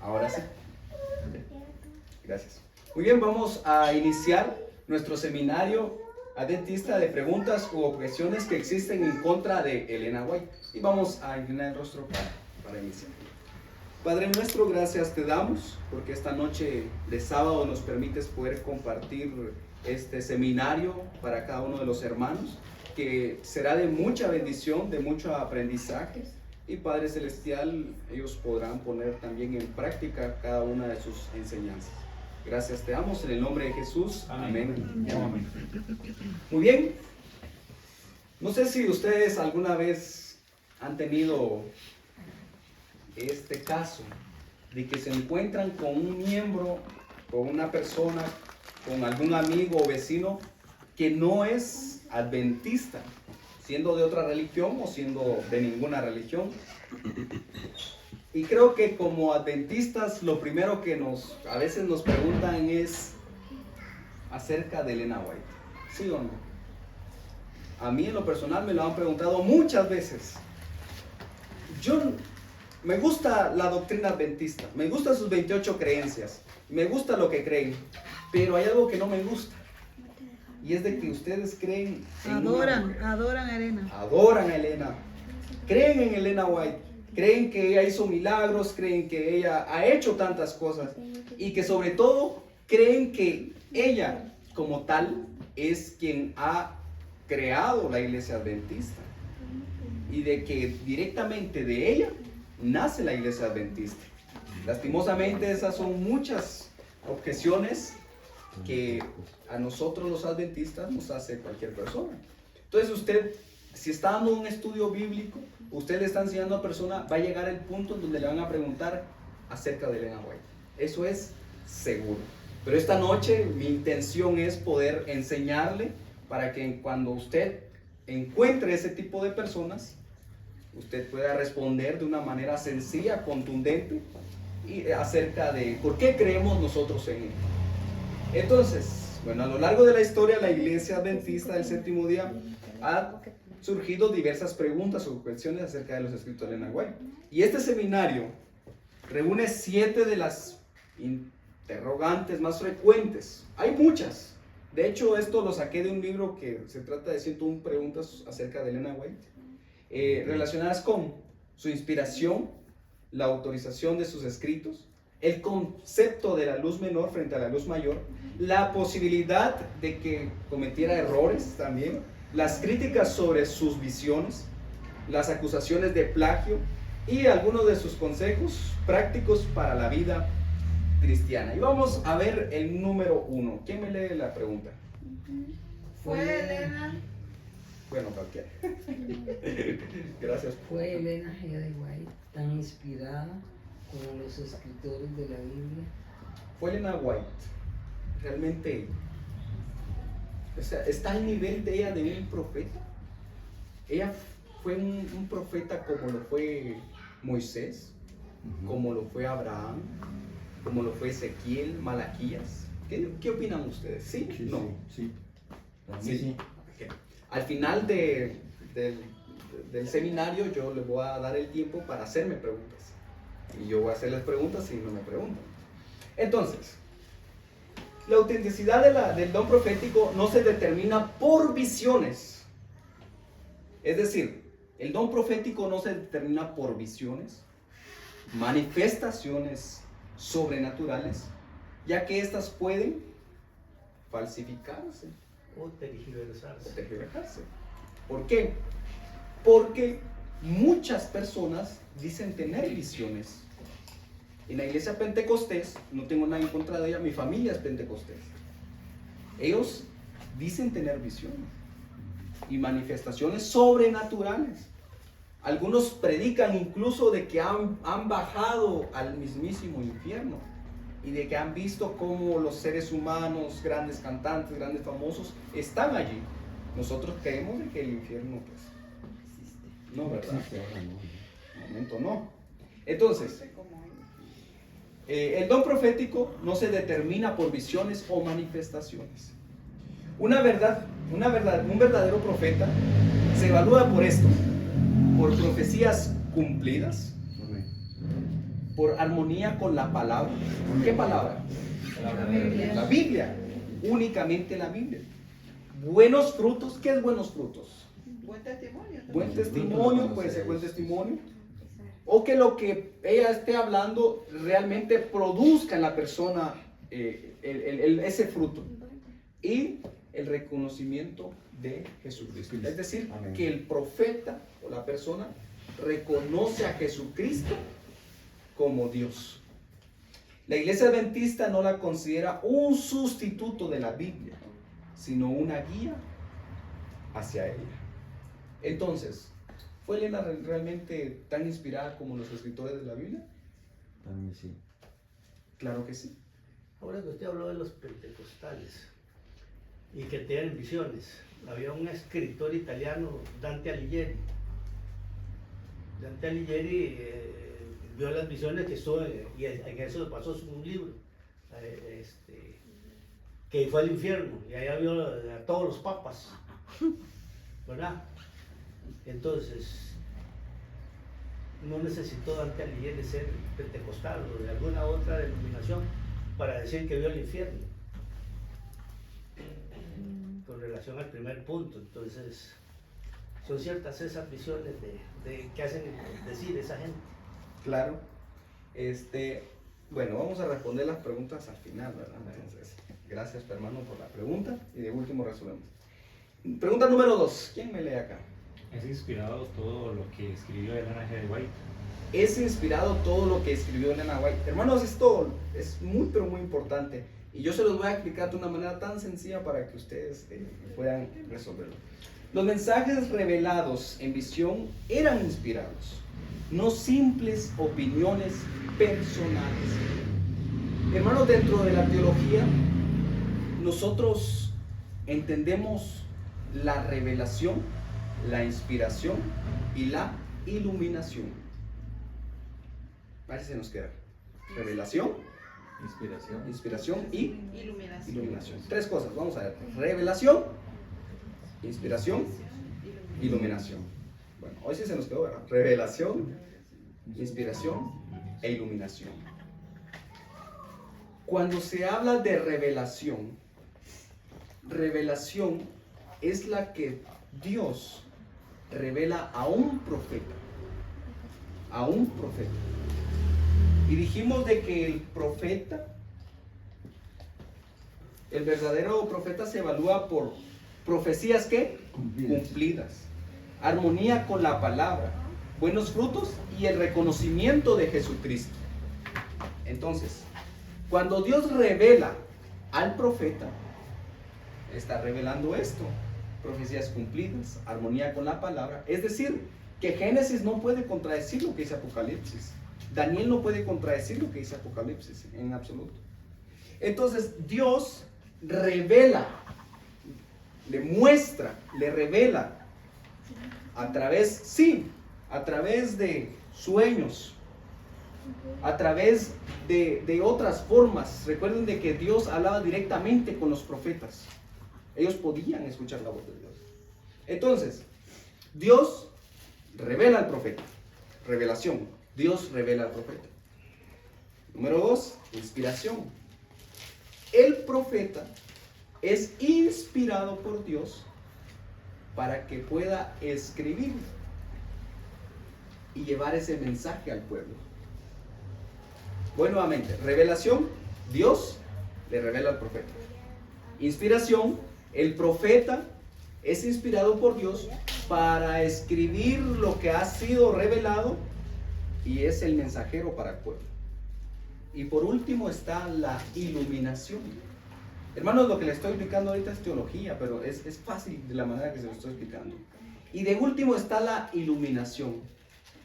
Ahora sí. Gracias. Muy bien, vamos a iniciar nuestro seminario adventista de preguntas u objeciones que existen en contra de Elena White. Y vamos a inclinar el rostro para iniciar. Padre nuestro, gracias te damos porque esta noche de sábado nos permites poder compartir este seminario para cada uno de los hermanos, que será de mucha bendición, de mucho aprendizaje. Y Padre Celestial, ellos podrán poner también en práctica cada una de sus enseñanzas. Gracias te damos en el nombre de Jesús. Amén. Amén. Muy bien. No sé si ustedes alguna vez han tenido este caso de que se encuentran con un miembro, con una persona, con algún amigo o vecino que no es adventista, siendo de otra religión o siendo de ninguna religión. Y creo que como adventistas lo primero que a veces nos preguntan es acerca de Elena White, ¿sí o no? A mí en lo personal me lo han preguntado muchas veces. Me gusta la doctrina adventista, me gustan sus 28 creencias, me gusta lo que creen, pero hay algo que no me gusta. Y es de que ustedes creen en adoran a Elena. Adoran a Elena. Creen en Elena White. Creen que ella hizo milagros, creen que ella ha hecho tantas cosas. Y que sobre todo creen que ella como tal es quien ha creado la iglesia adventista. Y de que directamente de ella nace la iglesia adventista. Lastimosamente esas son muchas objeciones que a nosotros los adventistas nos hace cualquier persona. Entonces usted, si está dando un estudio bíblico, usted le está enseñando a persona, va a llegar el punto en donde le van a preguntar acerca de Elena White. Eso es seguro. Pero esta noche mi intención es poder enseñarle para que cuando usted encuentre ese tipo de personas, usted pueda responder de una manera sencilla, contundente, y acerca de por qué creemos nosotros en él. Entonces, bueno, a lo largo de la historia, la iglesia adventista del séptimo día ha surgido diversas preguntas o cuestiones acerca de los escritos de Elena White. Y este seminario reúne 7 de las interrogantes más frecuentes. Hay muchas. De hecho, esto lo saqué de un libro que se trata de 101 preguntas acerca de Elena White, relacionadas con su inspiración, la autorización de sus escritos, el concepto de la luz menor frente a la luz mayor, la posibilidad de que cometiera errores también, las críticas sobre sus visiones, las acusaciones de plagio y algunos de sus consejos prácticos para la vida cristiana. Y vamos a ver el número 1. ¿Quién me lee la pregunta? ¿Fue Elena? Bueno, cualquiera. Gracias. ¿Fue Elena G. de White tan inspirada como los escritores de la Biblia? Fue Elena White realmente, o sea, está al nivel de ella de un profeta. Ella fue un profeta como lo fue Moisés, como lo fue Abraham, como lo fue Ezequiel, Malaquías. ¿Qué opinan ustedes? ¿Sí? Sí, ¿No? sí. Sí. Okay. Al final del seminario yo les voy a dar el tiempo para hacerme preguntas. Y yo voy a hacerles preguntas si no me preguntan. Entonces, la autenticidad del don profético no se determina por visiones. Es decir, el don profético no se determina por visiones, manifestaciones sobrenaturales, ya que éstas pueden falsificarse o tergiversarse. ¿Por qué? Porque muchas personas dicen tener visiones. En la iglesia pentecostés, no tengo nada en contra de ella, mi familia es pentecostés. Ellos dicen tener visiones y manifestaciones sobrenaturales. Algunos predican incluso de que han bajado al mismísimo infierno y de que han visto cómo los seres humanos, grandes cantantes, grandes famosos, están allí. Nosotros creemos de que el infierno pues existe. No, ¿verdad? De momento no. Entonces, el don profético no se determina por visiones o manifestaciones. Un verdadero profeta se evalúa por esto: por profecías cumplidas, por armonía con la palabra. ¿Qué palabra? La Biblia. Únicamente la Biblia. Buenos frutos. ¿Qué es buenos frutos? Buen testimonio. Buen testimonio, puede ser buen testimonio. O que lo que ella esté hablando realmente produzca en la persona ese fruto. Y el reconocimiento de Jesucristo. Es decir, Amén. que el profeta o la persona reconoce a Jesucristo como Dios. La iglesia adventista no la considera un sustituto de la Biblia, sino una guía hacia ella. Entonces, ¿fue Elena realmente tan inspirada como los escritores de la Biblia? También sí. Claro que sí. Ahora que usted habló de los pentecostales y que tienen visiones, había un escritor italiano, Dante Alighieri. Dante Alighieri vio las visiones que estuvo, y en eso pasó un libro, que fue al infierno, y allá vio a todos los papas, ¿verdad? Entonces, no necesitó Dante Alighieri ser pentecostal o de alguna otra denominación para decir que vio el infierno, con relación al primer punto. Entonces, son ciertas esas visiones que hacen decir esa gente. Claro. Bueno, vamos a responder las preguntas al final, ¿verdad? Entonces, gracias, hermano, por la pregunta. Y de último resolvemos. Pregunta número 2. ¿Quién me lee acá? ¿Es inspirado todo lo que escribió Elena G. White? Es inspirado todo lo que escribió Elena White. Hermanos, esto es muy, pero muy importante. Y yo se los voy a explicar de una manera tan sencilla para que ustedes puedan resolverlo. Los mensajes revelados en visión eran inspirados, no simples opiniones personales. Hermanos, dentro de la teología, nosotros entendemos la revelación, la inspiración y la iluminación. A ver si se nos queda. Revelación, inspiración y iluminación. Tres cosas, vamos a ver. Revelación, inspiración, iluminación. Bueno, hoy sí se nos quedó, ¿verdad? Revelación, inspiración e iluminación. Cuando se habla de revelación, revelación es la que Dios revela a un profeta. A un profeta. Y dijimos de que el profeta, el verdadero profeta se evalúa por profecías ¿qué? Cumplidas. Armonía con la palabra, buenos frutos y el reconocimiento de Jesucristo. Entonces, cuando Dios revela al profeta, está revelando esto: profecías cumplidas, armonía con la palabra. Es decir, que Génesis no puede contradecir lo que dice Apocalipsis. Daniel no puede contradecir lo que dice Apocalipsis en absoluto. Entonces Dios revela, le muestra, le revela a través, sí, a través de sueños, a través de otras formas. Recuerden de que Dios hablaba directamente con los profetas. Ellos podían escuchar la voz de Dios. Entonces, Dios revela al profeta. Revelación. Dios revela al profeta. Número 2, inspiración. El profeta es inspirado por Dios para que pueda escribir y llevar ese mensaje al pueblo. Bueno, nuevamente, revelación, Dios le revela al profeta. Inspiración, el profeta es inspirado por Dios para escribir lo que ha sido revelado y es el mensajero para el pueblo. Y por último está la iluminación. Hermanos, lo que les estoy explicando ahorita es teología, pero es fácil de la manera que se lo estoy explicando. Y de último está la iluminación.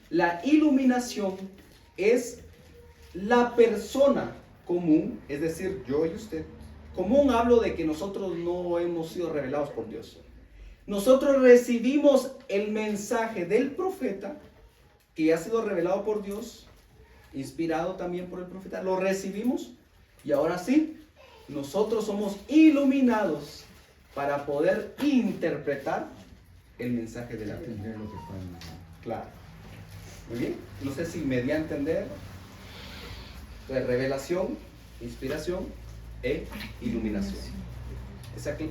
La iluminación es la persona común, es decir, yo y usted. Común hablo de que nosotros no hemos sido revelados por Dios. Nosotros recibimos el mensaje del profeta que ha sido revelado por Dios, inspirado también por el profeta. Lo recibimos y ahora sí, nosotros somos iluminados para poder interpretar el mensaje de la Biblia. Claro. Muy bien. No sé si me di a entender. Entonces, revelación, inspiración e iluminación.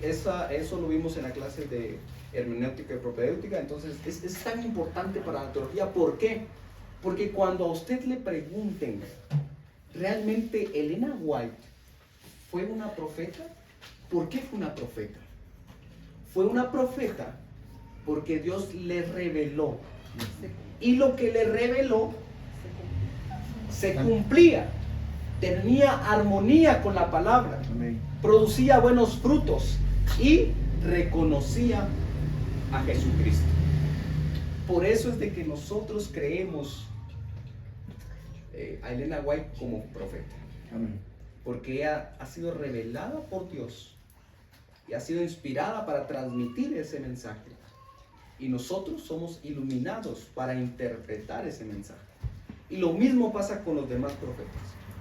Eso lo vimos en la clase de hermenéutica y propedéutica. Entonces, es tan importante para la teología. ¿Por qué? Porque cuando a usted le pregunten, ¿realmente Elena White fue una profeta? ¿Por qué fue una profeta? Fue una profeta porque Dios le reveló. Y lo que le reveló se cumplía. Tenía armonía con la palabra. Producía buenos frutos y reconocía a Jesucristo. Por eso es de que nosotros creemos a Elena White como profeta. Amén. Porque ella ha sido revelada por Dios y ha sido inspirada para transmitir ese mensaje. Y nosotros somos iluminados para interpretar ese mensaje. Y lo mismo pasa con los demás profetas.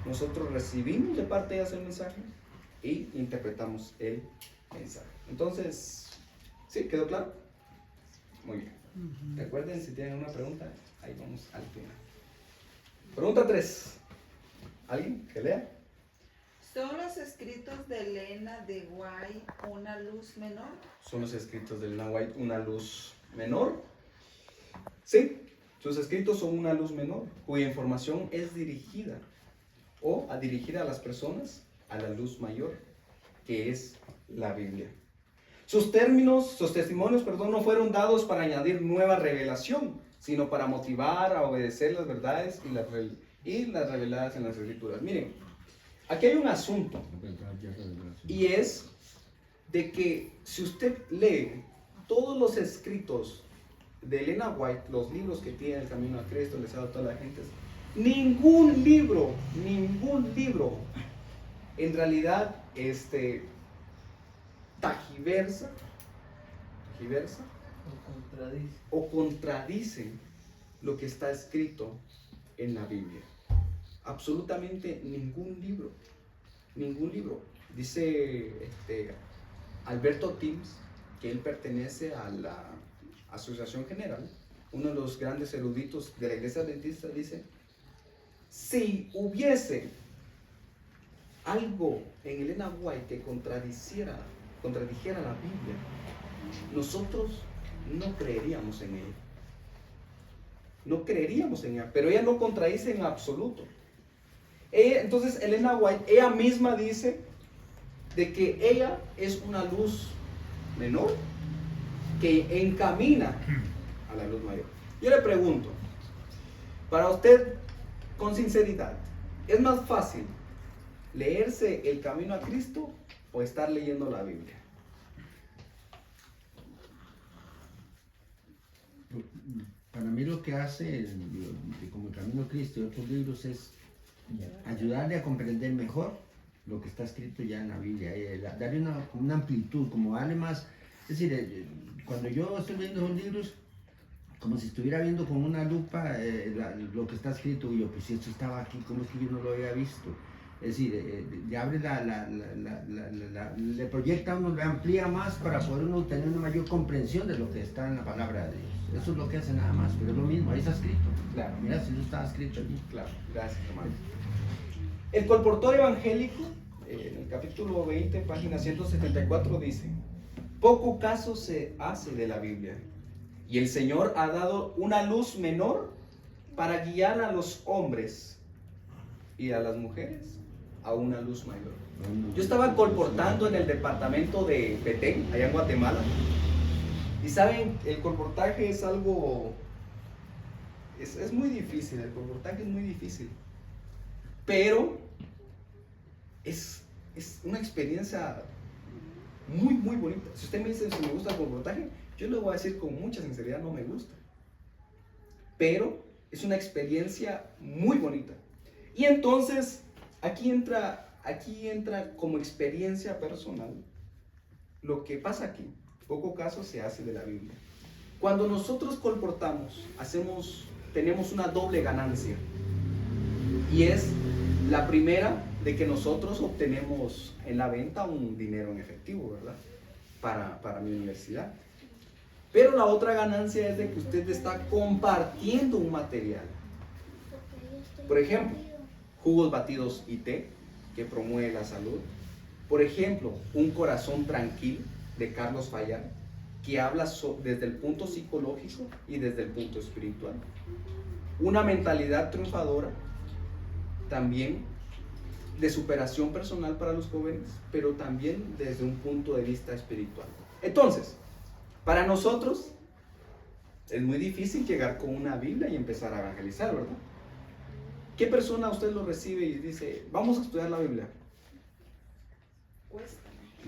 Nosotros recibimos de parte de ellas el mensaje y interpretamos el mensaje. Entonces, ¿sí? ¿Quedó claro? Muy bien. Recuerden, si tienen una pregunta, ahí vamos al final. Pregunta 3. ¿Alguien que lea? ¿Son los escritos de Elena de White una luz menor? ¿Son los escritos de Elena White una luz menor? Sí, sus escritos son una luz menor, cuya información es dirigida a dirigir a las personas a la luz mayor, que es la Biblia. Sus testimonios, no fueron dados para añadir nueva revelación, sino para motivar a obedecer las verdades y las reveladas en las Escrituras. Miren, aquí hay un asunto, y es de que si usted lee todos los escritos de Elena White, los libros que tiene El Camino a Cristo, les ha dado a toda la gente, ningún libro, en realidad, tajiversa o contradice lo que está escrito en la Biblia. Absolutamente ningún libro. Dice Alberto Timms, que él pertenece a la Asociación General, uno de los grandes eruditos de la Iglesia Adventista, dice: si hubiese algo en Elena White que contradijera la Biblia, nosotros no creeríamos en ella. Pero ella no contradice en absoluto. Entonces Elena White, ella misma dice de que ella es una luz menor que encamina a la luz mayor. Yo le pregunto, para usted, con sinceridad, ¿es más fácil leerse El Camino a Cristo o estar leyendo la Biblia? Para mí lo que hace como El Camino a Cristo y otros libros es ayudarle a comprender mejor lo que está escrito ya en la Biblia, darle una amplitud, como darle más. Es decir, cuando yo estoy leyendo esos libros, como si estuviera viendo con una lupa lo que está escrito, y yo, pues si esto estaba aquí, ¿cómo es que yo no lo había visto? Es decir, le abre le proyecta a uno, le amplía más para poder uno tener una mayor comprensión de lo que está en la palabra de Dios. Eso es lo que hace nada más, pero es lo mismo, ahí está escrito. Claro. Mira, si eso estaba escrito allí. Claro, gracias, hermano. El colportor evangélico, en el capítulo 20, página 174, dice: poco caso se hace de la Biblia, y el Señor ha dado una luz menor para guiar a los hombres y a las mujeres a una luz mayor. Yo estaba colportando en el departamento de Petén, allá en Guatemala, y saben, el colportaje es algo, es muy difícil, el colportaje es muy difícil, pero es una experiencia muy, muy bonita. Si usted me dice si me gusta el colportaje, yo le voy a decir con mucha sinceridad, no me gusta, pero es una experiencia muy bonita. Y entonces aquí entra como experiencia personal lo que pasa aquí. Poco caso se hace de la Biblia. Cuando nosotros colportamos, tenemos una doble ganancia, y es la primera, de que nosotros obtenemos en la venta un dinero en efectivo, ¿verdad? Para mi universidad. Pero la otra ganancia es de que usted está compartiendo un material. Por ejemplo, jugos batidos y té, que promueve la salud. Por ejemplo, Un corazón tranquilo, de Carlos Fallar, que habla desde el punto psicológico y desde el punto espiritual. Una mentalidad triunfadora, también de superación personal para los jóvenes, pero también desde un punto de vista espiritual. Entonces, para nosotros es muy difícil llegar con una Biblia y empezar a evangelizar, ¿verdad? ¿Qué persona usted lo recibe y dice, vamos a estudiar la Biblia? Cuesta.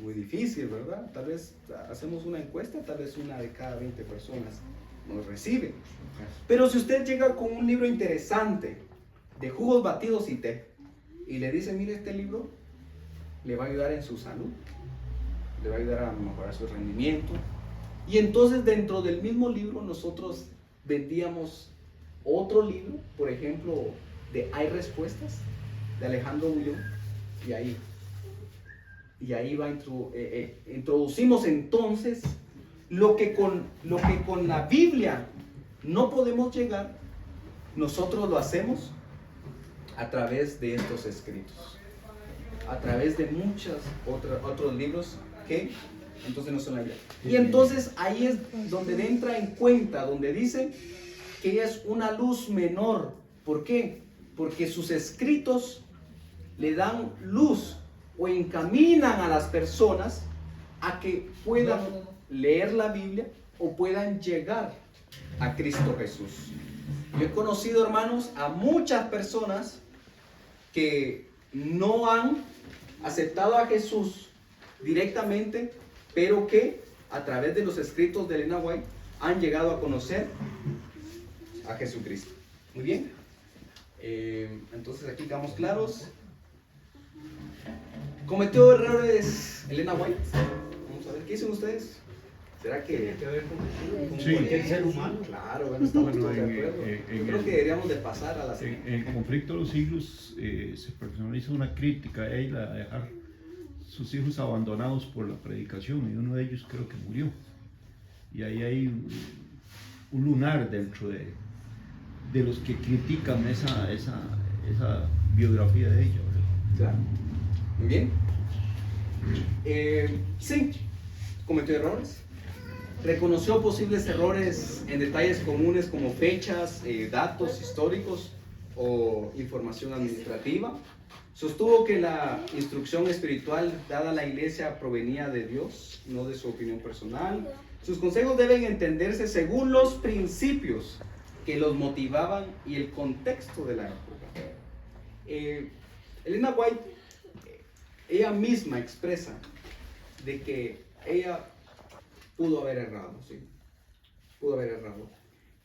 Muy difícil, ¿verdad? Tal vez hacemos una encuesta, tal vez una de cada 20 personas nos recibe. Pero si usted llega con un libro interesante de jugos batidos y té y le dice, mire, este libro le va a ayudar en su salud, le va a ayudar a mejorar su rendimiento, y entonces dentro del mismo libro nosotros vendíamos otro libro, por ejemplo, de Hay Respuestas, de Alejandro Bullón, y ahí introducimos entonces lo que con la Biblia no podemos llegar, nosotros lo hacemos a través de estos escritos, a través de muchos otros libros que entonces no son la Biblia. Y entonces ahí es donde entra en cuenta, donde dice que es una luz menor. ¿Por qué? Porque sus escritos le dan luz o encaminan a las personas a que puedan leer la Biblia o puedan llegar a Cristo Jesús. Yo he conocido, hermanos, a muchas personas que no han aceptado a Jesús directamente, pero que a través de los escritos de Elena White han llegado a conocer a Jesucristo. Muy bien. Entonces aquí quedamos claros. ¿Cometió errores Elena White? Vamos a ver, ¿qué dicen ustedes? ¿Será que Tiene que ver con Sí. cualquier ser humano. Claro, bueno, estamos Bueno, todos de acuerdo. Yo creo que deberíamos de pasar a la En el conflicto de los siglos se personaliza una crítica a ella, a dejar sus hijos abandonados por la predicación, y uno de ellos creo que murió. Y ahí hay un lunar dentro de los que critican esa biografía de ella, ¿verdad? Claro. Muy bien. Sí, cometió errores. Reconoció posibles errores en detalles comunes como fechas, datos históricos o información administrativa. Sostuvo que la instrucción espiritual dada a la iglesia provenía de Dios, no de su opinión personal. Sus consejos deben entenderse según los principios que los motivaban y el contexto de la época. Elena White, ella misma expresa de que ella pudo haber errado, ¿sí? Pudo haber errado.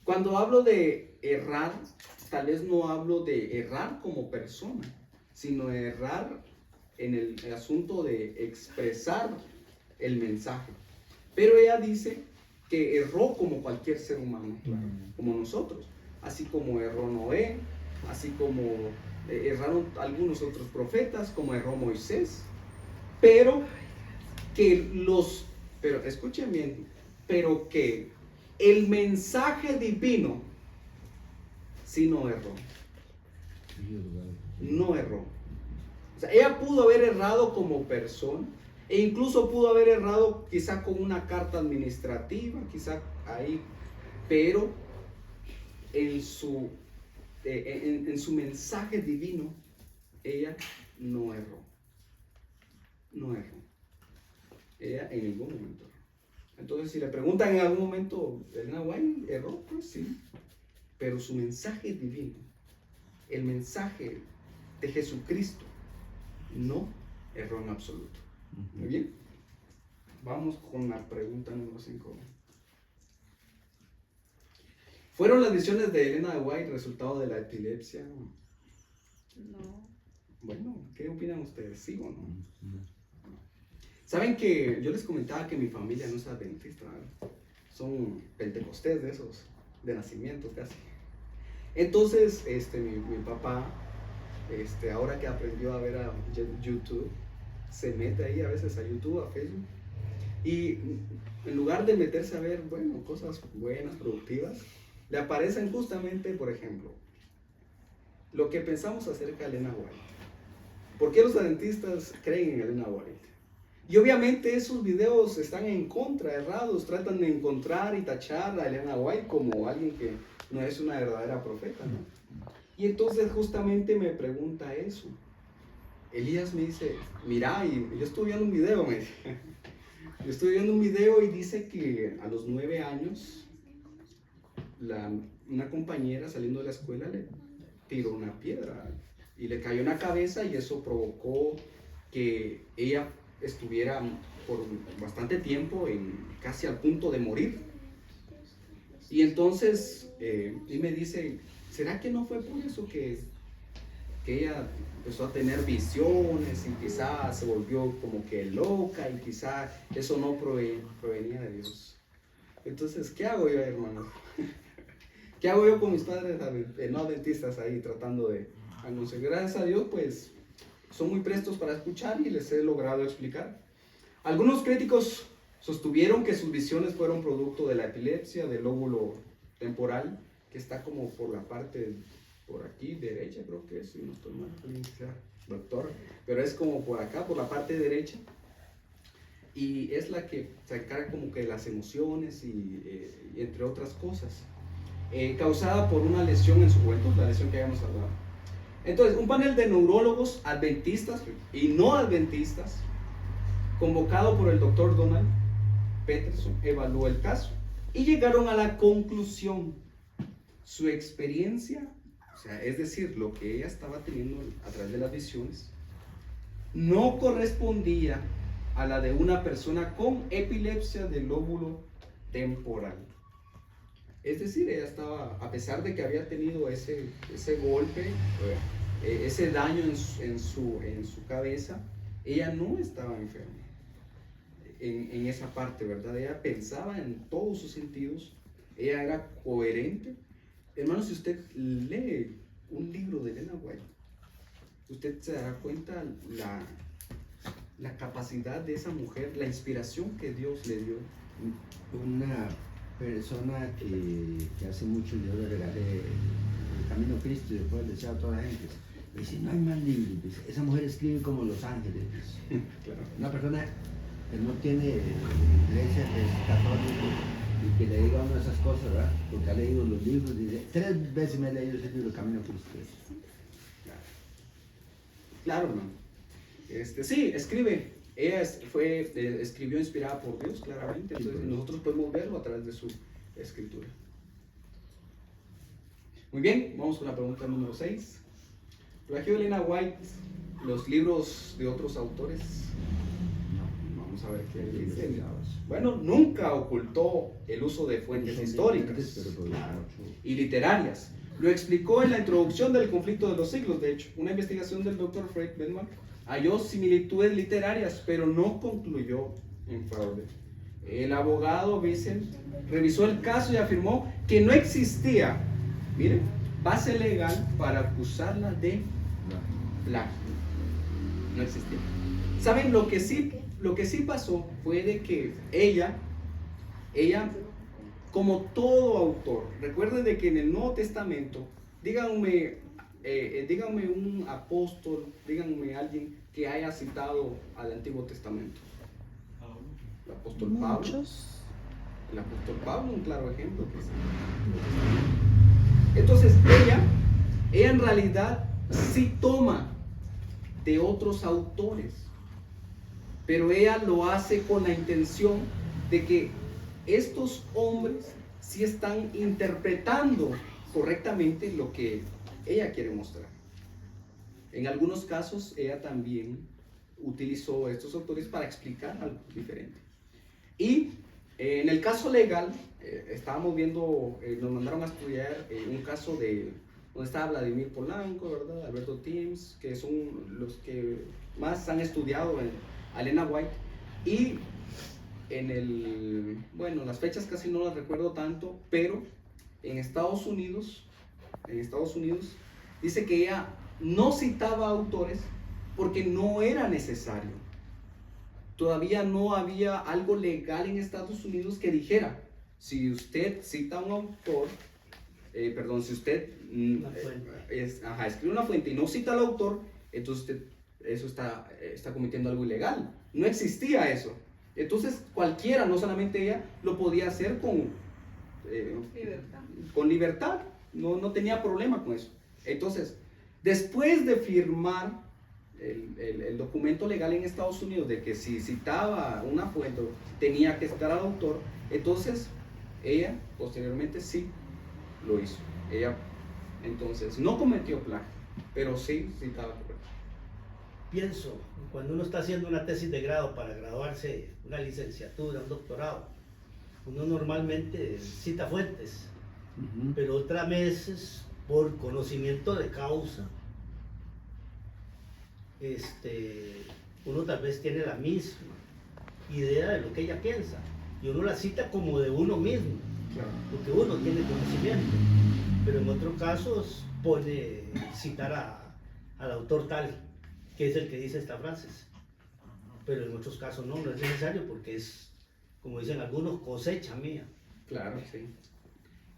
Cuando hablo de errar, tal vez no hablo de errar como persona, sino errar en el asunto de expresar el mensaje. Pero ella dice que erró como cualquier ser humano, claro, como nosotros, así como erró Noé, así como erraron algunos otros profetas, como erró Moisés, pero escuchen bien, pero que el mensaje divino sí no erró. No erró. O sea, ella pudo haber errado como persona, e incluso pudo haber errado quizá con una carta administrativa, quizá ahí, pero en su mensaje divino, ella no erró. No erró. Ella en ningún momento erró. Entonces, si le preguntan en algún momento, ¿Elena White erró? Pues sí. Pero su mensaje divino, el mensaje de Jesucristo, no erró en absoluto. Muy bien. Vamos con la pregunta número 5. ¿Fueron las visiones de Elena White resultado de la epilepsia? No. Bueno, ¿qué opinan ustedes? ¿Sí o no? Saben que yo les comentaba que mi familia no es adventista, ¿verdad? Son pentecostés de esos, de nacimiento casi. Entonces, mi papá, ahora que aprendió a ver a YouTube, se mete ahí a veces a YouTube, a Facebook, y en lugar de meterse a ver, bueno, cosas buenas, productivas, le aparecen justamente, por ejemplo, lo que pensamos acerca de Elena White. ¿Por qué los adventistas creen en Elena White? Y obviamente esos videos están en contra, errados, tratan de encontrar y tachar a Elena White como alguien que no es una verdadera profeta, ¿no? Y entonces justamente me pregunta eso. Elías me dice, mira, y yo estuve viendo un video, me dice. Yo estuve viendo un video y dice que a los 9 años una compañera saliendo de la escuela le tiró una piedra y le cayó en la cabeza, y eso provocó que ella estuviera por bastante tiempo casi al punto de morir. Y entonces y me dice, ¿será que no fue por eso que ella empezó a tener visiones y quizá se volvió como que loca y quizá eso no provenía de Dios? Entonces, ¿qué hago yo, hermano? ¿Qué hago yo con mis padres no adventistas ahí tratando de anunciar? Gracias a Dios, pues son muy prestos para escuchar y les he logrado explicar. Algunos críticos sostuvieron que sus visiones fueron producto de la epilepsia del lóbulo temporal, que está como por la parte, por aquí, derecha, creo que es, si no estoy mal, alguien que sea doctor, pero es como por acá, por la parte derecha, y es la que se encarga como que de las emociones y entre otras cosas, causada por una lesión en su juventud, la lesión que habíamos hablado. Entonces, un panel de neurólogos adventistas y no adventistas, convocado por el doctor Donald Peterson, evaluó el caso y llegaron a la conclusión: su experiencia, o sea, es decir, lo que ella estaba teniendo a través de las visiones, no correspondía a la de una persona con epilepsia del lóbulo temporal. Es decir, ella estaba, a pesar de que había tenido ese golpe, ese daño en su cabeza, ella no estaba enferma en esa parte, ¿verdad? Ella pensaba en todos sus sentidos, ella era coherente. Hermano, si usted lee un libro de Elena White, usted se dará cuenta la capacidad de esa mujer, la inspiración que Dios le dio. Una persona que hace mucho yo le regalé El Camino a Cristo y después le decía a toda la gente, me dice, no hay más libros, dice, esa mujer escribe como los ángeles, dice. Claro. Una persona que no tiene iglesia, que es católico, y que le diga una de esas cosas, ¿verdad? Porque ha leído los libros, dice, 3 veces me he leído ese libro, El Camino a Cristo. Claro, hermano. Sí, escribe. Ella escribió inspirada por Dios, claramente. Entonces, nosotros podemos verlo a través de su escritura. Muy bien, vamos con la pregunta número 6. ¿Plagió Elena White los libros de otros autores? No. Vamos a ver qué dice. Bueno, nunca ocultó el uso de fuentes históricas y literarias. Lo explicó en la introducción del conflicto de los siglos. De hecho, una investigación del Dr. Fred Benman halló similitudes literarias, pero no concluyó en fraude. El abogado Vincent revisó el caso y afirmó que no existía, miren, base legal para acusarla de plagio. No existía. ¿Saben? Lo que sí pasó fue de que ella, como todo autor, recuerden de que en el Nuevo Testamento, díganme un apóstol, díganme alguien que haya citado al Antiguo Testamento. El apóstol Pablo. El apóstol Pablo, un claro ejemplo. Entonces ella en realidad sí toma de otros autores, pero ella lo hace con la intención de que estos hombres sí están interpretando correctamente lo que ella quiere mostrar. En algunos casos ella también utilizó estos autores para explicar algo diferente. Y en el caso legal, estábamos viendo, nos mandaron a estudiar un caso donde estaba Vladimir Polanco, ¿verdad? Alberto Timms, que son los que más han estudiado a Elena White. Y las fechas casi no las recuerdo tanto, pero en Estados Unidos dice que ella no citaba autores porque no era necesario. Todavía no había algo legal en Estados Unidos que dijera, si usted cita a un autor, perdón, si usted Una fuente. escribe una fuente y no cita al autor, entonces usted, eso está cometiendo algo ilegal. No existía eso. Entonces cualquiera, no solamente ella, lo podía hacer Libertad. con libertad. No tenía problema con eso. Entonces, después de firmar el documento legal en Estados Unidos de que si citaba una fuente tenía que citar al autor, entonces ella posteriormente sí lo hizo. Ella entonces no cometió plagio, pero sí citaba correcto. Pienso, cuando uno está haciendo una tesis de grado para graduarse, una licenciatura, un doctorado, uno normalmente cita fuentes, pero otras veces por conocimiento de causa, uno tal vez tiene la misma idea de lo que ella piensa y uno la cita como de uno mismo, Claro. porque uno tiene conocimiento, pero en otros casos pone citar al autor tal, que es el que dice estas frases, pero en otros casos no es necesario porque es, como dicen algunos, cosecha mía. Claro, sí.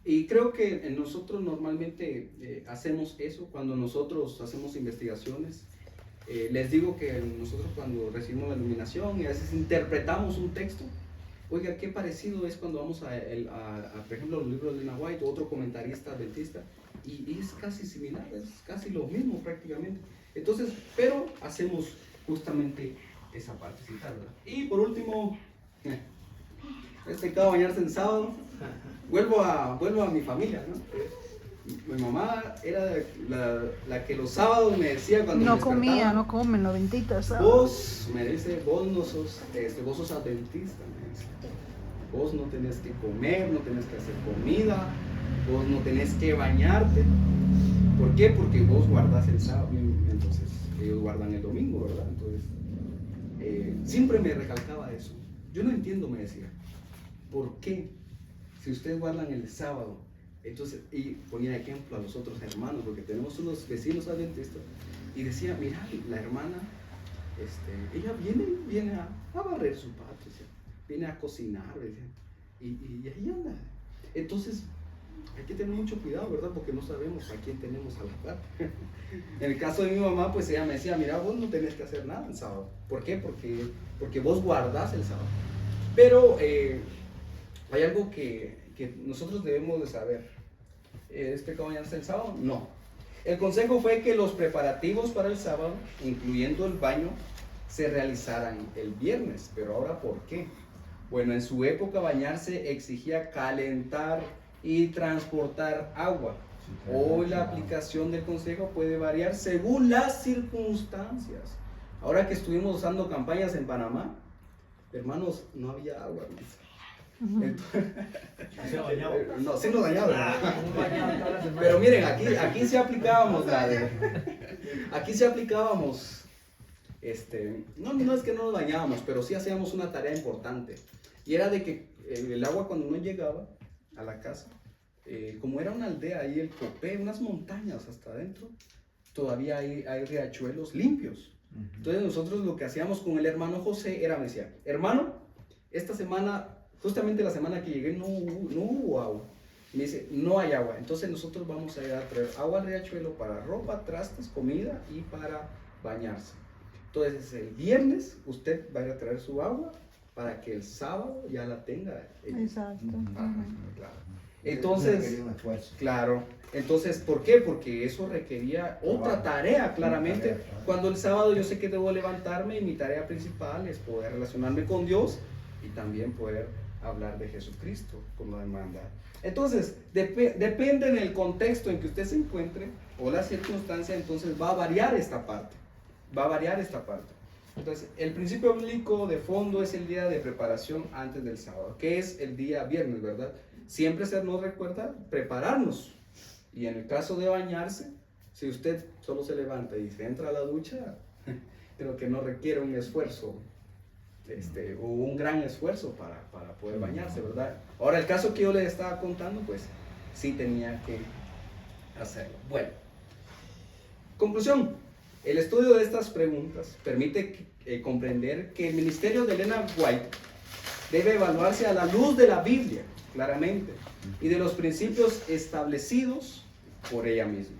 Y creo que nosotros normalmente hacemos eso cuando nosotros hacemos investigaciones. Les digo que nosotros cuando recibimos la iluminación y a veces interpretamos un texto, oiga, qué parecido es cuando vamos a por ejemplo, los libros de Elena White, otro comentarista adventista, y es casi similar, es casi lo mismo prácticamente. Entonces, pero hacemos justamente esa partecita, ¿verdad? Y por último, es pecado bañarse en sábado. Vuelvo a mi familia, ¿no? Mi mamá era la que los sábados me decía cuando No me comía, despertaba, no comen los benditos sábados. vos, me dice, vos no sos, vos sos adventista, me dice. Vos no tenés que comer, no tenés que hacer comida, vos no tenés que bañarte. ¿Por qué? Porque vos guardás el sábado, entonces ellos guardan el domingo, ¿verdad? Entonces, siempre me recalcaba eso. Yo no entiendo, me decía, ¿por qué? Si ustedes guardan el sábado, entonces, y ponía ejemplo a los otros hermanos, porque tenemos unos vecinos adventistas, y decía, mira, la hermana, ella viene a barrer su patio, ¿sí? Viene a cocinar, ¿sí? y ahí anda. Entonces, hay que tener mucho cuidado, ¿verdad? Porque no sabemos a quién tenemos a la par. En el caso de mi mamá, pues ella me decía, mira, vos no tenés que hacer nada el sábado. ¿Por qué? Porque vos guardás el sábado. Pero hay algo que nosotros debemos de saber. ¿Es pecado bañarse el sábado? No. El consejo fue que los preparativos para el sábado, incluyendo el baño, se realizaran el viernes. Pero ahora, ¿por qué? Bueno, en su época bañarse exigía calentar y transportar agua. Hoy la aplicación del consejo puede variar según las circunstancias. Ahora que estuvimos usando campañas en Panamá, hermanos, no había agua. Entonces, Se bañaba. no, sí nos dañaba. Pero miren, aquí sí aplicábamos aquí sí aplicábamos, no es que no nos bañábamos, pero sí hacíamos una tarea importante. Y era de que el agua cuando no llegaba a la casa, como era una aldea ahí, el Copé, unas montañas hasta adentro, todavía hay riachuelos limpios. Entonces nosotros lo que hacíamos con el hermano José era, me decía, hermano, esta semana, justamente la semana que llegué no hubo agua. Me dice, no hay agua. Entonces nosotros vamos a ir a traer agua al riachuelo para ropa, trastes, comida y para bañarse. Entonces el viernes usted va a ir a traer su agua para que el sábado ya la tenga. Exacto. Claro. Entonces, claro. Entonces, ¿por qué? Porque eso requería otra tarea, claramente. Cuando el sábado yo sé que debo levantarme y mi tarea principal es poder relacionarme con Dios y también poder hablar de Jesucristo como demanda. Entonces, depende del contexto en que usted se encuentre o la circunstancia, entonces va a variar esta parte. Entonces, el principio bíblico de fondo es el día de preparación antes del sábado, que es el día viernes, ¿verdad? Siempre se nos recuerda prepararnos. Y en el caso de bañarse, si usted solo se levanta y se entra a la ducha, creo que no requiere un esfuerzo, o un gran esfuerzo para poder bañarse, ¿verdad? Ahora, el caso que yo le estaba contando, pues sí tenía que hacerlo. Bueno, conclusión. El estudio de estas preguntas permite comprender que el ministerio de Elena White debe evaluarse a la luz de la Biblia claramente, y de los principios establecidos por ella misma.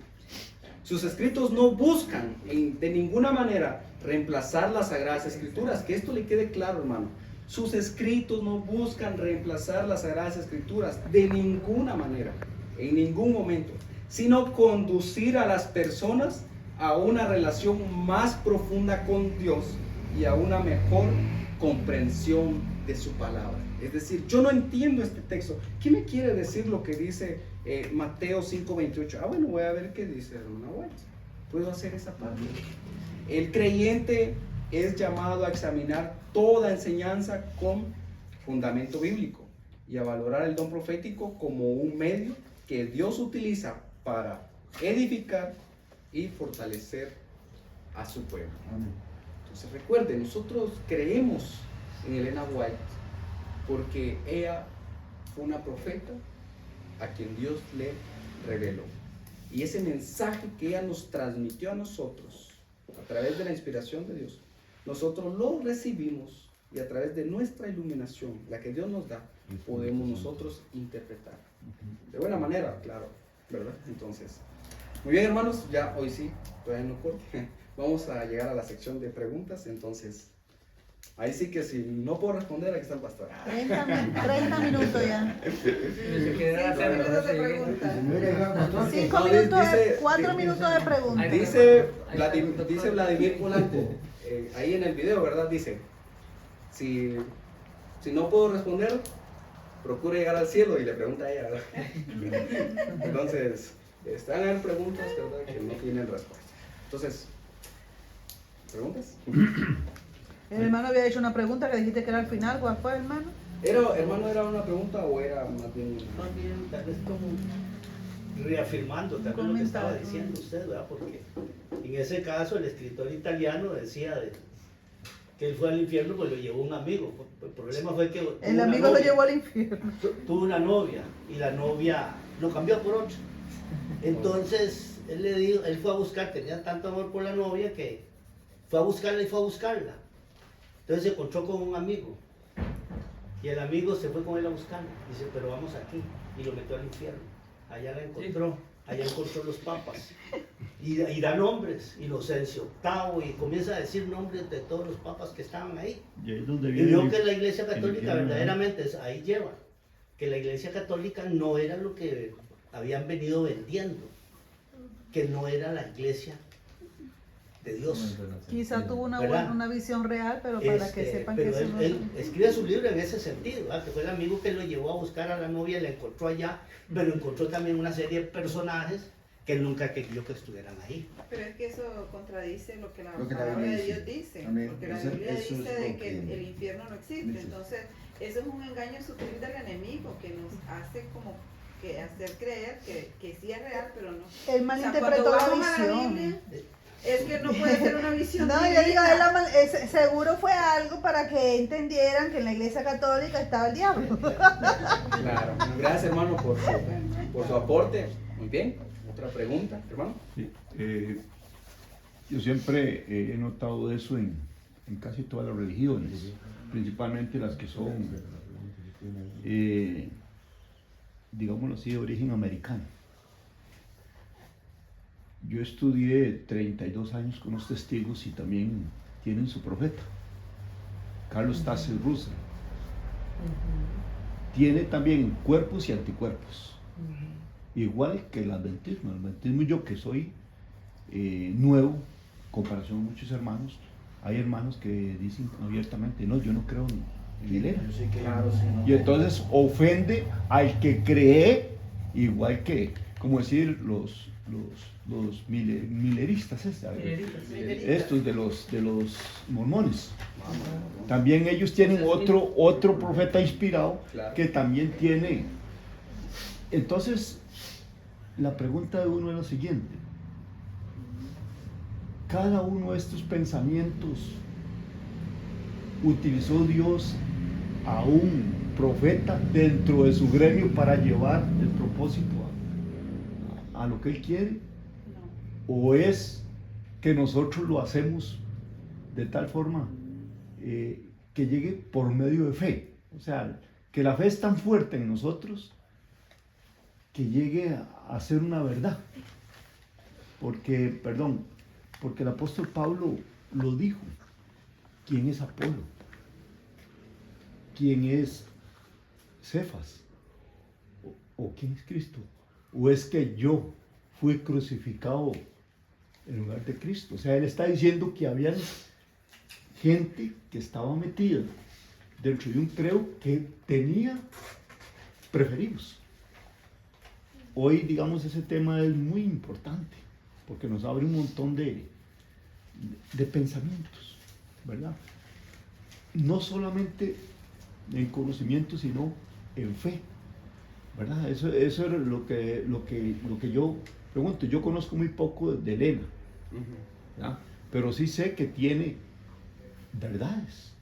Sus escritos no buscan de ninguna manera reemplazar las Sagradas Escrituras, que esto le quede claro, hermano. Sus escritos no buscan reemplazar las Sagradas Escrituras de ninguna manera, en ningún momento, sino conducir a las personas a una relación más profunda con Dios y a una mejor comprensión de su palabra. Es decir, yo no entiendo este texto. ¿Qué me quiere decir lo que dice Mateo 5:28? Bueno, voy a ver qué dice, hermana White. Puedo hacer esa parte. El creyente es llamado a examinar toda enseñanza con fundamento bíblico y a valorar el don profético como un medio que Dios utiliza para edificar y fortalecer a su pueblo. Entonces recuerden, nosotros creemos en Elena White porque ella fue una profeta a quien Dios le reveló. Y ese mensaje que ella nos transmitió a nosotros a través de la inspiración de Dios, nosotros lo recibimos y a través de nuestra iluminación, la que Dios nos da, podemos nosotros interpretar. De buena manera, claro, ¿verdad? Entonces, muy bien, hermanos, ya hoy sí, todavía no corte. Vamos a llegar a la sección de preguntas, entonces, ahí sí que si no puedo responder, aquí está el pastor. 30 minutos ya. Se quedará 5 minutos de llegue. preguntas. 5 No, minutos, dice- 4 minutos de preguntas. Dice Vladimir Polanco, ahí en el video, ¿verdad? Dice, si no puedo responder, procura llegar al cielo, y le pregunta a ella, ¿verdad? Entonces, están a haber preguntas, ¿verdad?, que no tienen respuesta. Entonces, ¿preguntas? El hermano había hecho una pregunta que dijiste que era al final. ¿Cuál fue, hermano? Hermano, ¿era una pregunta o era más bien una... Más bien, tal vez como reafirmando tal vez lo que estaba diciendo usted, ¿verdad? Porque en ese caso el escritor italiano decía que él fue al infierno, pues lo llevó un amigo. El problema fue que El amigo lo llevó al infierno. tuvo una novia y la novia lo cambió por otra. Entonces él fue a buscar, tenía tanto amor por la novia que fue a buscarla y fue a buscarla. Entonces se encontró con un amigo y el amigo se fue con él a buscarla. Dice, pero vamos aquí, y lo metió al infierno. Allá la encontró, allá encontró los papas y da nombres, Inocencio VIII, y comienza a decir nombres de todos los papas que estaban ahí. Y ahí es donde Y viene vio el- que la Iglesia el Católica infierno, ¿no? verdaderamente ahí lleva, que la Iglesia Católica no era lo que habían venido vendiendo, que no era la Iglesia de Dios. Quizá tuvo una, ¿Verdad? una visión real, pero para que sepan que Pero eso no él escribe su libro en ese sentido, ¿verdad? Que fue el amigo que lo llevó a buscar a la novia y la encontró allá, pero encontró también una serie de personajes que él nunca quería que estuvieran ahí. Pero es que eso contradice lo que la Lo que la palabra Biblia de dice. Dios dice, Amén. porque la Eso- Biblia eso dice es de lo que que- el infierno no existe. dice. Entonces, eso es un engaño sutil del enemigo que nos hace como que hacer creer que sí es real, pero no. Él O sea, malinterpretó cuando la vamos a visión. Biblia, es que no puede ser una visión No, yo divina. digo, seguro fue algo para que entendieran que en la iglesia católica estaba el diablo. Claro, gracias, hermano, por su aporte. Muy bien, otra pregunta, hermano. Sí, yo siempre he notado eso en casi todas las religiones, principalmente las que son, digámoslo así, de origen americano. Yo estudié 32 años con los testigos y también tienen su profeta, Carlos Taze Russell. Tiene también cuerpos y anticuerpos, igual que el adventismo. El adventismo, yo que soy nuevo, en comparación a muchos hermanos, hay hermanos que dicen abiertamente, no, yo no creo en Elena. Claro, sí. Y entonces ofende al que cree, igual que, como decir, los mileristas, estos de los mormones. También ellos tienen otro profeta inspirado Claro. que también tiene. Entonces, la pregunta de uno es la siguiente. Cada uno de estos pensamientos utilizó Dios a un profeta dentro de su gremio para llevar el propósito a lo que Él quiere, o es que nosotros lo hacemos de tal forma que llegue por medio de fe. O sea, que la fe es tan fuerte en nosotros que llegue a ser una verdad. Porque el apóstol Pablo lo dijo. ¿Quién es Apolo? ¿Quién es Cefas? ¿O quién es Cristo? ¿O es que yo fui crucificado en lugar de Cristo? O sea, él está diciendo que había gente que estaba metida dentro de un credo que tenía preferidos. Hoy, digamos, ese tema es muy importante porque nos abre un montón de pensamientos, ¿verdad? No solamente en conocimiento, sino en fe, ¿verdad? Eso es lo que yo pregunto. Yo conozco muy poco de Elena, ¿verdad? Pero sí sé que tiene verdades,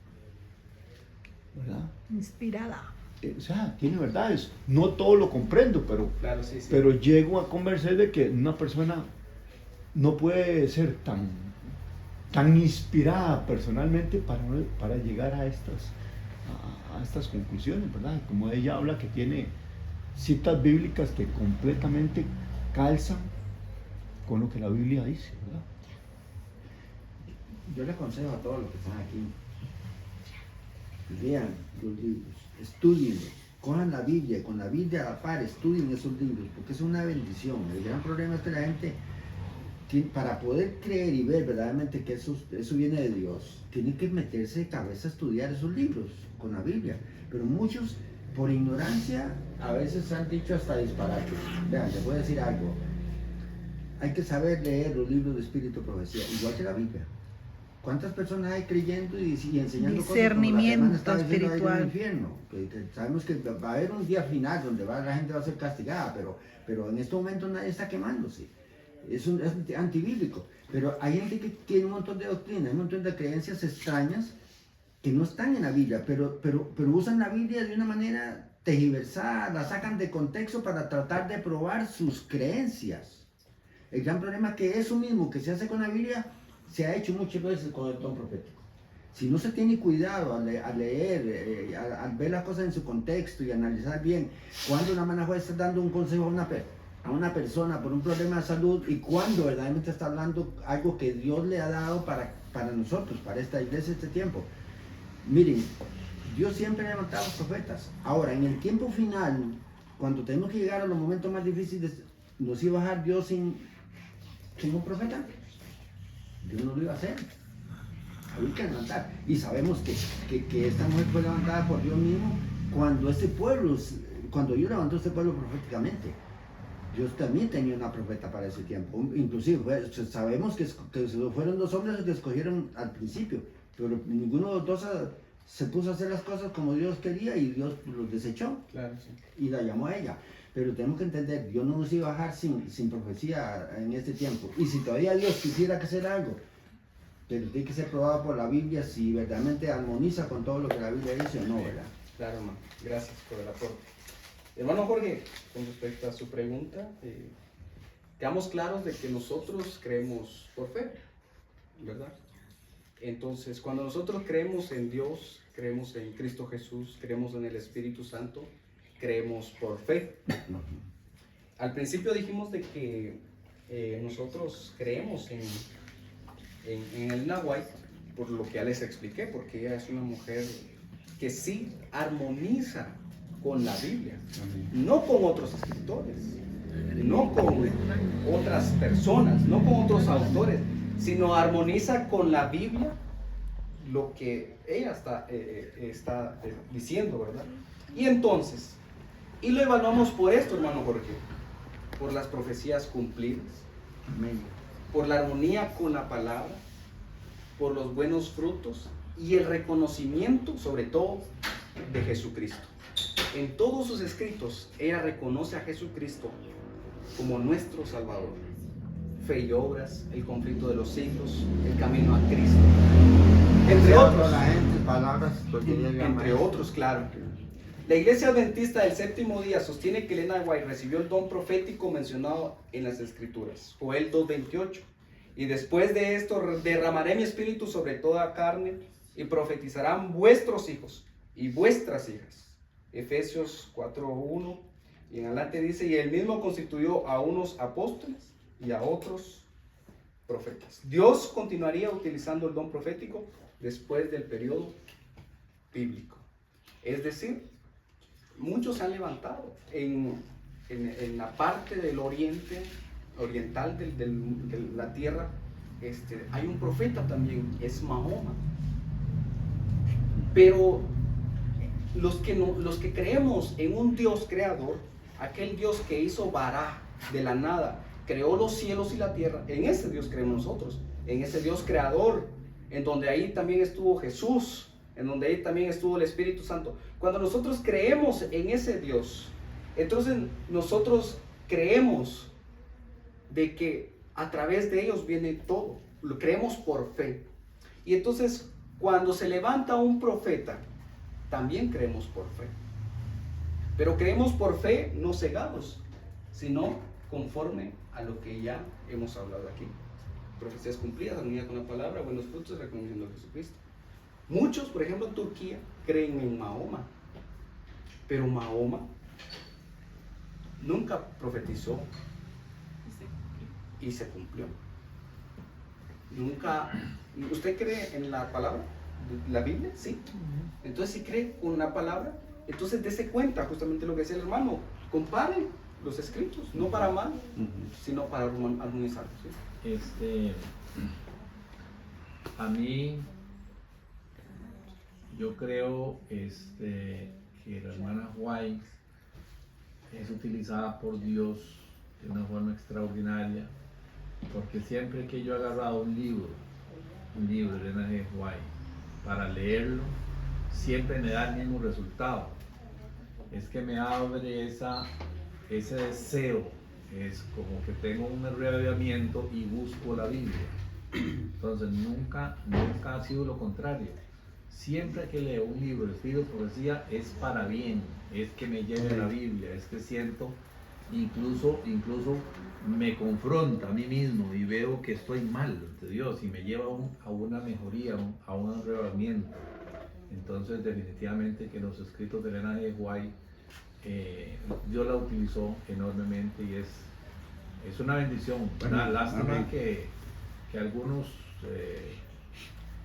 ¿verdad? Inspirada. O sea, tiene verdades. No todo lo comprendo, Claro, sí, sí. pero llego a convencer de que una persona no puede ser tan inspirada personalmente para llegar a estas conclusiones, ¿verdad? Como ella habla que tiene citas bíblicas que completamente calzan con lo que la Biblia dice, ¿verdad? Yo le aconsejo a todos los que están aquí, lean los libros, estudienlos, cojan la Biblia y con la Biblia a la par estudien esos libros, porque es una bendición. El gran problema es que la gente, para poder creer y ver verdaderamente que eso viene de Dios, tiene que meterse de cabeza a estudiar esos libros con la Biblia. Pero muchos, por ignorancia, a veces han dicho hasta disparates. Vean, les voy a decir algo. Hay que saber leer los libros de Espíritu y Profecía, igual que la Biblia. ¿Cuántas personas hay creyendo y enseñando cosas como la hermana estaba diciendo ahí en el infierno? Que sabemos que va a haber un día final donde la gente va a ser castigada, pero en este momento nadie está quemándose. Es antibíblico. Pero hay gente que tiene un montón de doctrinas, un montón de creencias extrañas que no están en la Biblia, pero usan la Biblia de una manera tergiversada, la sacan de contexto para tratar de probar sus creencias. El gran problema es que eso mismo que se hace con la Biblia se ha hecho muchas veces con el don profético. Si no se tiene cuidado al leer, al ver las cosas en su contexto y analizar bien, cuando una hermana está dando un consejo a una persona por un problema de salud y cuando verdaderamente está hablando algo que Dios le ha dado para nosotros, para esta iglesia, este tiempo. Miren, Dios siempre ha levantado a los profetas. Ahora, en el tiempo final, cuando tenemos que llegar a los momentos más difíciles, ¿nos iba a dejar Dios sin un profeta? Dios no lo iba a hacer. Había que levantar. Y sabemos que esta mujer fue levantada por Dios mismo cuando Dios levantó a este pueblo proféticamente. Dios también tenía una profeta para ese tiempo. Inclusive sabemos que fueron 2 hombres los que escogieron al principio, pero ninguno de los 2 se puso a hacer las cosas como Dios quería y Dios los desechó. Claro, sí. Y la llamó a ella. Pero tenemos que entender, Dios no nos iba a dejar sin profecía en este tiempo. Y si todavía Dios quisiera hacer algo, pero tiene que ser probado por la Biblia si verdaderamente armoniza con todo lo que la Biblia dice o no, ¿verdad? Claro, hermano. Gracias por el aporte. Hermano Jorge, con respecto a su pregunta, quedamos claros de que nosotros creemos por fe, ¿verdad? Entonces, cuando nosotros creemos en Dios, creemos en Cristo Jesús, creemos en el Espíritu Santo, creemos por fe. Al principio dijimos de que nosotros creemos en Elena White, por lo que ya les expliqué, porque ella es una mujer que sí armoniza con la Biblia, no con otros escritores, no con otras personas, no con otros autores, sino armoniza con la Biblia lo que ella está diciendo, ¿verdad? Y entonces, y lo evaluamos por esto, hermano Jorge, por las profecías cumplidas, Amén. por la armonía con la palabra, por los buenos frutos y el reconocimiento, sobre todo, de Jesucristo. En todos sus escritos, ella reconoce a Jesucristo como nuestro Salvador. Fe y obras, el conflicto de los siglos, el camino a Cristo. Entre otros. La gente, palabras, Entre otros, claro. La Iglesia Adventista del Séptimo Día sostiene que Elena White recibió el don profético mencionado en las Escrituras, Joel 2:28. Y después de esto derramaré mi espíritu sobre toda carne y profetizarán vuestros hijos y vuestras hijas. Efesios 4:1 y en adelante dice, y él mismo constituyó a unos apóstoles y a otros profetas. Dios continuaría utilizando el don profético después del periodo bíblico. Es decir, muchos se han levantado en la parte del oriental de la tierra. Hay un profeta también, es Mahoma. Pero los que creemos en un Dios creador, aquel Dios que hizo Bará de la nada, creó los cielos y la tierra, en ese Dios creemos nosotros, en ese Dios creador, en donde ahí también estuvo Jesús, en donde ahí también estuvo el Espíritu Santo. Cuando nosotros creemos en ese Dios, entonces nosotros creemos de que a través de ellos viene todo, lo creemos por fe. Y entonces cuando se levanta un profeta, también creemos por fe. Pero creemos por fe no cegados, sino conforme a lo que ya hemos hablado aquí. Profecías cumplidas, armonía con la palabra, buenos frutos, reconociendo a Jesucristo. Muchos, por ejemplo en Turquía, creen en Mahoma. Pero Mahoma nunca profetizó y se cumplió. Nunca. ¿Usted cree en la palabra? ¿La Biblia? Sí. Entonces, si cree con una palabra, entonces dése cuenta, justamente lo que decía el hermano, comparen los escritos, no para mal, sino para armonizarlos. ¿Sí? A mí, yo creo que la hermana White es utilizada por Dios de una forma extraordinaria, porque siempre que yo he agarrado un libro de Elena G. White para leerlo, siempre me da el mismo resultado. Es que me abre ese deseo, es como que tengo un reavivamiento y busco la Biblia. Entonces nunca ha sido lo contrario. Siempre que leo un libro escrito por poesía es para bien, es que me lleve a la Biblia, es que siento, incluso me confronta a mí mismo y veo que estoy mal ante Dios y me lleva a una mejoría, a un arrebatamiento. Entonces definitivamente que los escritos de Elena G. White, Dios la utilizó enormemente y es una bendición. Bueno, lástima que algunos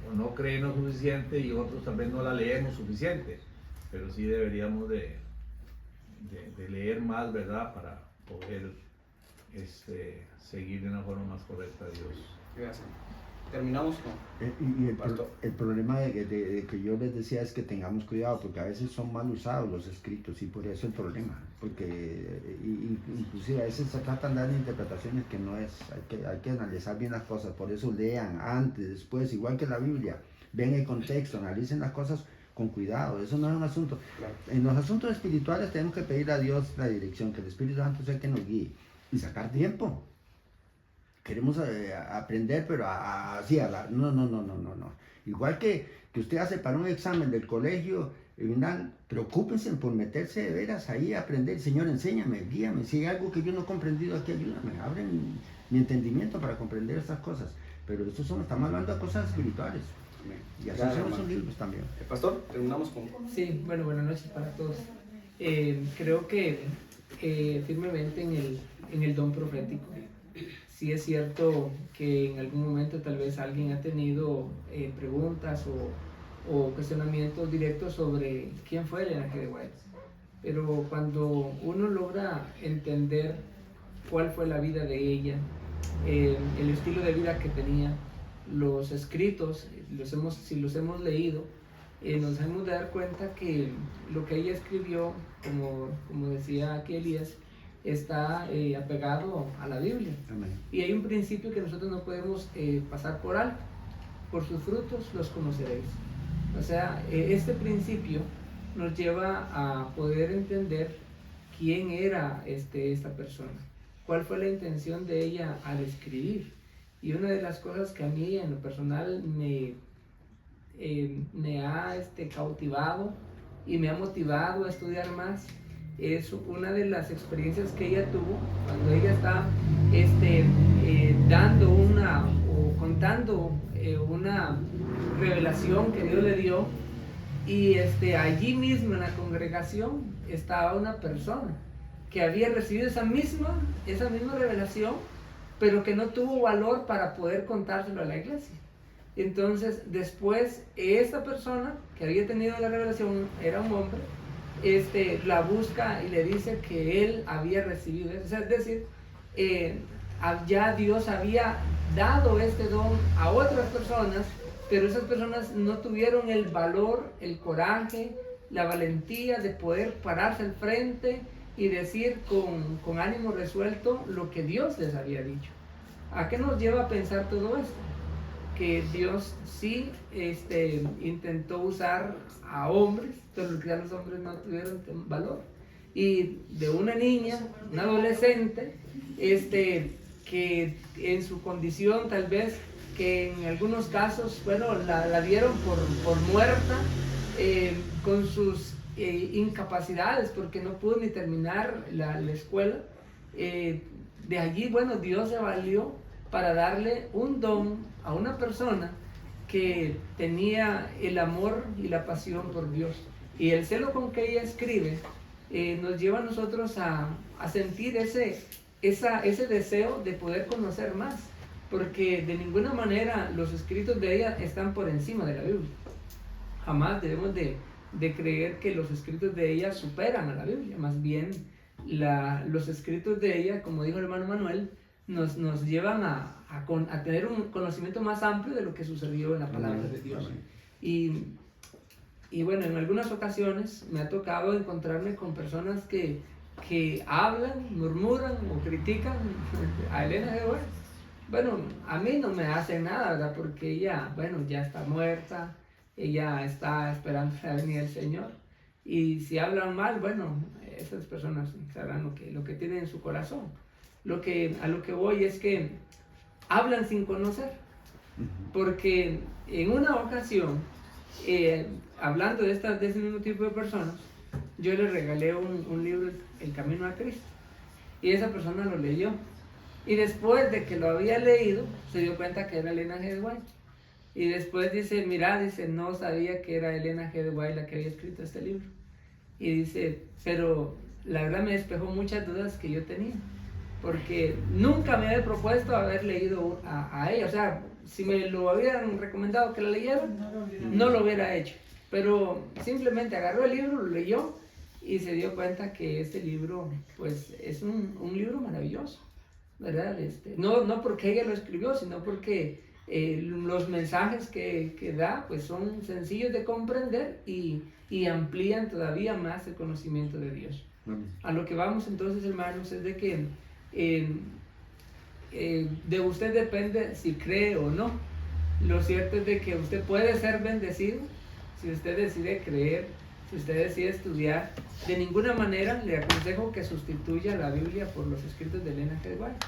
o no creen lo suficiente y otros tal vez no la leemos suficiente, pero sí deberíamos de leer más, ¿verdad? Para poder seguir de una forma más correcta a Dios. Gracias. Terminamos con el problema de que yo les decía es que tengamos cuidado, porque a veces son mal usados los escritos y por eso el problema, porque inclusive a veces se tratan de dar interpretaciones que no es, hay que analizar bien las cosas, por eso lean antes, después, igual que la Biblia, ven el contexto, analicen las cosas con cuidado, eso no es un asunto. Claro. En los asuntos espirituales tenemos que pedir a Dios la dirección, que el Espíritu Santo sea el que nos guíe y sacar tiempo. Queremos aprender, pero así no. Igual que usted hace para un examen del colegio, preocúpense por meterse de veras ahí a aprender. Señor, enséñame, guíame. Si hay algo que yo no he comprendido aquí, ayúdame. Abre mi entendimiento para comprender estas cosas. Pero estamos hablando de cosas espirituales. Y así son los libros también. Pastor, terminamos con... Sí, bueno, buenas noches para todos. Creo que firmemente en el don profético. Sí es cierto que en algún momento tal vez alguien ha tenido preguntas o cuestionamientos directos sobre quién fue Elena G. White. Pero cuando uno logra entender cuál fue la vida de ella, el estilo de vida que tenía, los escritos, si los hemos leído, nos hemos de dar cuenta que lo que ella escribió, como decía aquí Elías, está apegado a la Biblia. Amén. Y hay un principio que nosotros no podemos pasar por alto. Por sus frutos los conoceréis. O sea, este principio nos lleva a poder entender quién era esta persona, cuál fue la intención de ella al escribir. Y una de las cosas que a mí en lo personal me ha cautivado y me ha motivado a estudiar más es una de las experiencias que ella tuvo cuando ella está dando contando una revelación que Dios le dio y allí mismo en la congregación estaba una persona que había recibido esa misma revelación, pero que no tuvo valor para poder contárselo a la iglesia. Entonces, después, esta persona que había tenido la revelación, era un hombre, la busca y le dice que él había recibido eso. O sea, es decir, ya Dios había dado este don a otras personas, pero esas personas no tuvieron el valor, el coraje, la valentía de poder pararse al frente y decir con ánimo resuelto lo que Dios les había dicho. ¿A qué nos lleva a pensar todo esto? Que Dios sí intentó usar a hombres, pero que los hombres no tuvieron valor. Y de una niña, una adolescente, que en su condición tal vez, que en algunos casos, bueno, la dieron por muerta, con sus incapacidades, porque no pudo ni terminar la escuela. De allí, bueno, Dios se valió para darle un don a una persona que tenía el amor y la pasión por Dios. Y el celo con que ella escribe nos lleva a nosotros a sentir ese deseo de poder conocer más, porque de ninguna manera los escritos de ella están por encima de la Biblia. Jamás debemos de creer que los escritos de ella superan a la Biblia. Más bien, los escritos de ella, como dijo el hermano Manuel, nos llevan a tener un conocimiento más amplio de lo que sucedió en la palabra de Dios. Y bueno, en algunas ocasiones me ha tocado encontrarme con personas que hablan, murmuran o critican a Elena G. White. Bueno, a mí no me hace nada, ¿verdad? Porque ella, bueno, ya está muerta, ella está esperando la venida del Señor. Y si hablan mal, bueno, esas personas sabrán lo que tienen en su corazón. A lo que voy es que hablan sin conocer. Porque en una ocasión, hablando de ese mismo tipo de personas, yo le regalé un libro, El Camino a Cristo, y esa persona lo leyó. Y después de que lo había leído, se dio cuenta que era Elena G. White. Y después dice, mira, no sabía que era Elena G. White la que había escrito este libro. Y dice, pero la verdad me despejó muchas dudas que yo tenía, porque nunca me había propuesto haber leído a ella. O sea, si me lo hubieran recomendado que la leyera, no lo hubiera hecho. Pero simplemente agarró el libro, lo leyó y se dio cuenta que este libro, pues, es un libro maravilloso, ¿verdad? No porque ella lo escribió, sino porque los mensajes que da, pues, son sencillos de comprender y amplían todavía más el conocimiento de Dios. A lo que vamos entonces, hermanos, es de que de usted depende si cree o no. Lo cierto es de que usted puede ser bendecido si usted decide creer, si usted decide estudiar. De ninguna manera le aconsejo que sustituya la Biblia por los escritos de Elena G. White.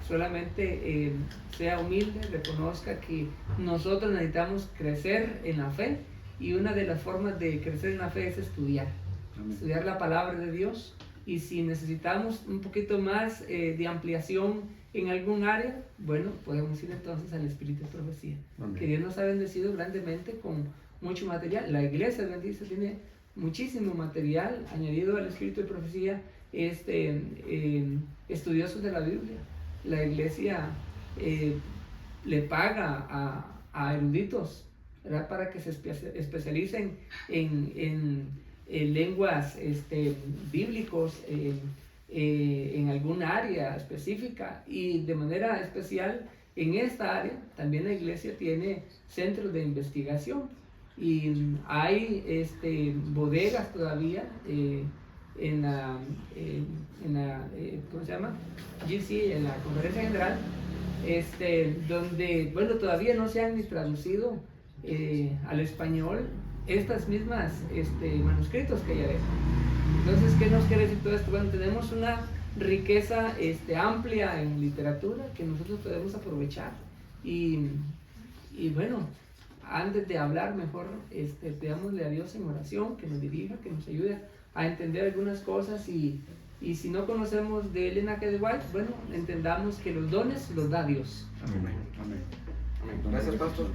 Solamente sea humilde, reconozca que nosotros necesitamos crecer en la fe, y una de las formas de crecer en la fe es estudiar. Estudiar la palabra de Dios. Y si necesitamos un poquito más de ampliación en algún área, bueno, podemos ir entonces al Espíritu de Profecía. Amén. Que Dios nos ha bendecido grandemente con mucho material. La iglesia bendice, tiene muchísimo material añadido al Espíritu de Profecía, estudiosos de la Biblia. La iglesia le paga a eruditos, ¿verdad?, para que se especialicen en lenguas bíblicos, en alguna área específica, y de manera especial en esta área también la iglesia tiene centros de investigación, y hay bodegas todavía en la ¿cómo se llama? GC, en la Conferencia General, donde, bueno, todavía no se han ni traducido al español estas mismas manuscritos que ella deja. Entonces, ¿qué nos quiere decir todo esto? Bueno, tenemos una riqueza amplia en literatura que nosotros podemos aprovechar, y bueno, antes de hablar, mejor pidámosle a Dios en oración que nos dirija, que nos ayude a entender algunas cosas, y si no conocemos de Elena G. White, bueno, entendamos que los dones los da Dios. Amén. Amén. Amén. Gracias, pastor.